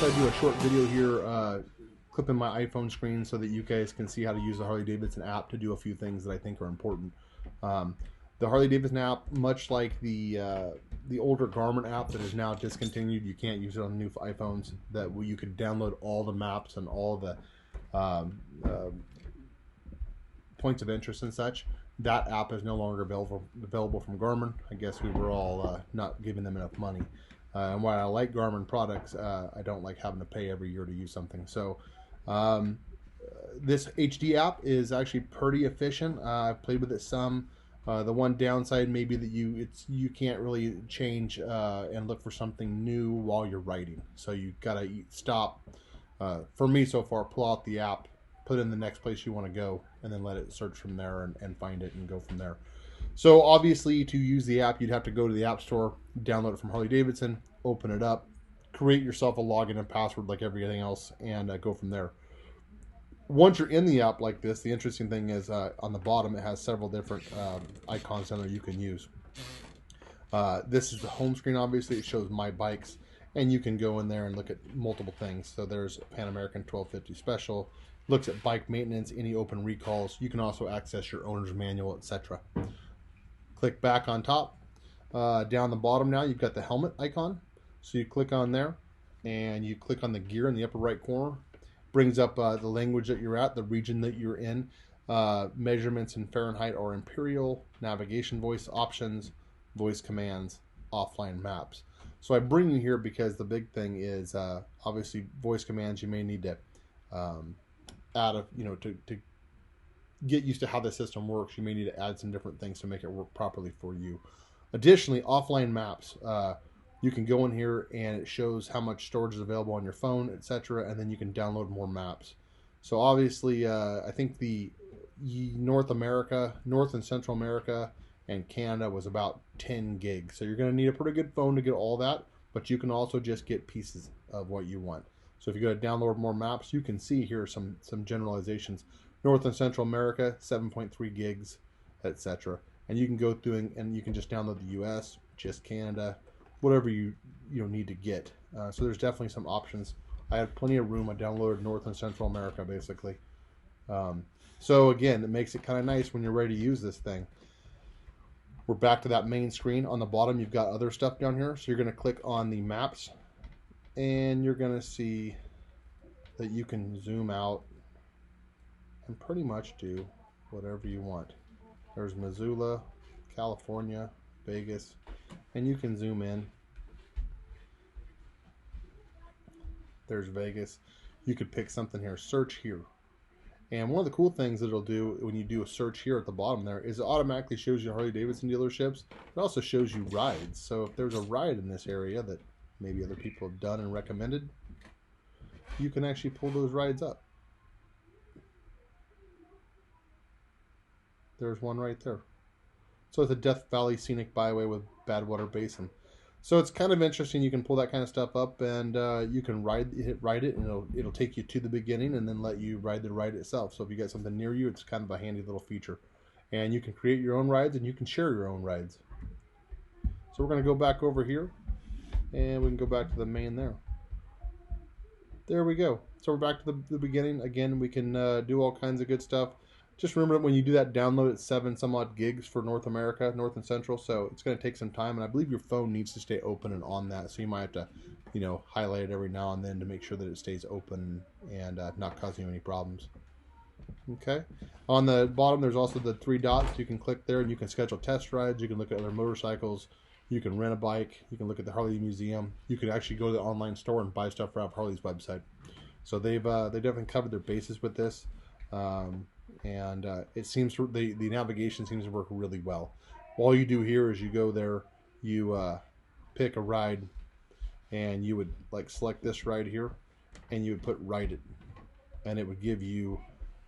I do a short video here, clipping my iPhone screen so that you guys can see how to use the Harley Davidson app to do a few things that I think are important. The Harley Davidson app, much like the older Garmin app that is now discontinued, you can't use it on the new iPhones. That you could download all the maps and all the points of interest and such. That app is no longer available from Garmin. I guess we were all not giving them enough money. And while I like Garmin products, I don't like having to pay every year to use something. So this HD app is actually pretty efficient. I've played with it some. The one downside may be that you can't really change and look for something new while you're writing. So you gotta stop. For me so far, pull out the app, put in the next place you want to go, and then let it search from there and find it and go from there. So obviously, to use the app, you'd have to go to the App Store, download it from Harley Davidson, open it up, create yourself a login and password like everything else, and go from there. Once you're in the app like this, the interesting thing is on the bottom it has several different icons on there you can use. This is the home screen, obviously. It shows My Bikes, and you can go in there and look at multiple things. So there's Pan American 1250 Special, looks at bike maintenance, any open recalls. You can also access your owner's manual, etc. Click back on top. Down the bottom now, you've got the helmet icon. So you click on there, and you click on the gear in the upper right corner. Brings up the language that you're at, the region that you're in, measurements in Fahrenheit or imperial, navigation voice options, voice commands, offline maps. So I bring you here because the big thing is obviously voice commands. You may need to to get used to how the system works. You may need to add some different things to make it work properly for you. Additionally, offline maps. You can go in here and it shows how much storage is available on your phone, etc., and then you can download more maps. So obviously, I think the North and Central America, and Canada was about 10 gigs. So you're going to need a pretty good phone to get all that, but you can also just get pieces of what you want. So if you go to download more maps, you can see here some generalizations. North and Central America, 7.3 gigs, etc. And you can go through and you can just download the US, just Canada, whatever you need to get. So there's definitely some options. I have plenty of room. I downloaded North and Central America basically. So again, it makes it kind of nice when you're ready to use this thing. We're back to that main screen. On the bottom, you've got other stuff down here. So you're going to click on the maps, and you're going to see that you can zoom out and pretty much do whatever you want. There's Missoula, California, Vegas, and you can zoom in. There's Vegas. You could pick something here, search here. And one of the cool things that it'll do when you do a search here at the bottom there is it automatically shows you Harley Davidson dealerships. It also shows you rides. So if there's a ride in this area that maybe other people have done and recommended, you can actually pull those rides up. There's one right there. So it's a Death Valley Scenic Byway with Badwater Basin. So it's kind of interesting. You can pull that kind of stuff up, and you can ride it, and it'll take you to the beginning and then let you ride the ride itself. So if you got something near you, it's kind of a handy little feature. And you can create your own rides, and you can share your own rides. So we're going to go back over here, and we can go back to the main there. There we go. So we're back to the beginning. Again, we can do all kinds of good stuff. Just remember that when you do that download, it's 7 some odd gigs for North America, North and Central. So it's going to take some time, and I believe your phone needs to stay open and on that. So you might have to, highlight it every now and then to make sure that it stays open and not causing you any problems. Okay. On the bottom, there's also the 3 dots. You can click there, and you can schedule test rides. You can look at other motorcycles. You can rent a bike. You can look at the Harley Museum. You can actually go to the online store and buy stuff off Harley's website. So they've definitely covered their bases with this. And it seems the navigation seems to work really well. All you do here is you go there, you pick a ride, and you would select this ride here, and you would put ride it, and it would give you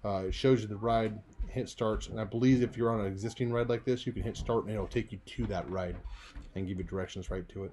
it shows you the ride, hit starts, and I believe if you're on an existing ride like this, you can hit start and it'll take you to that ride and give you directions right to it.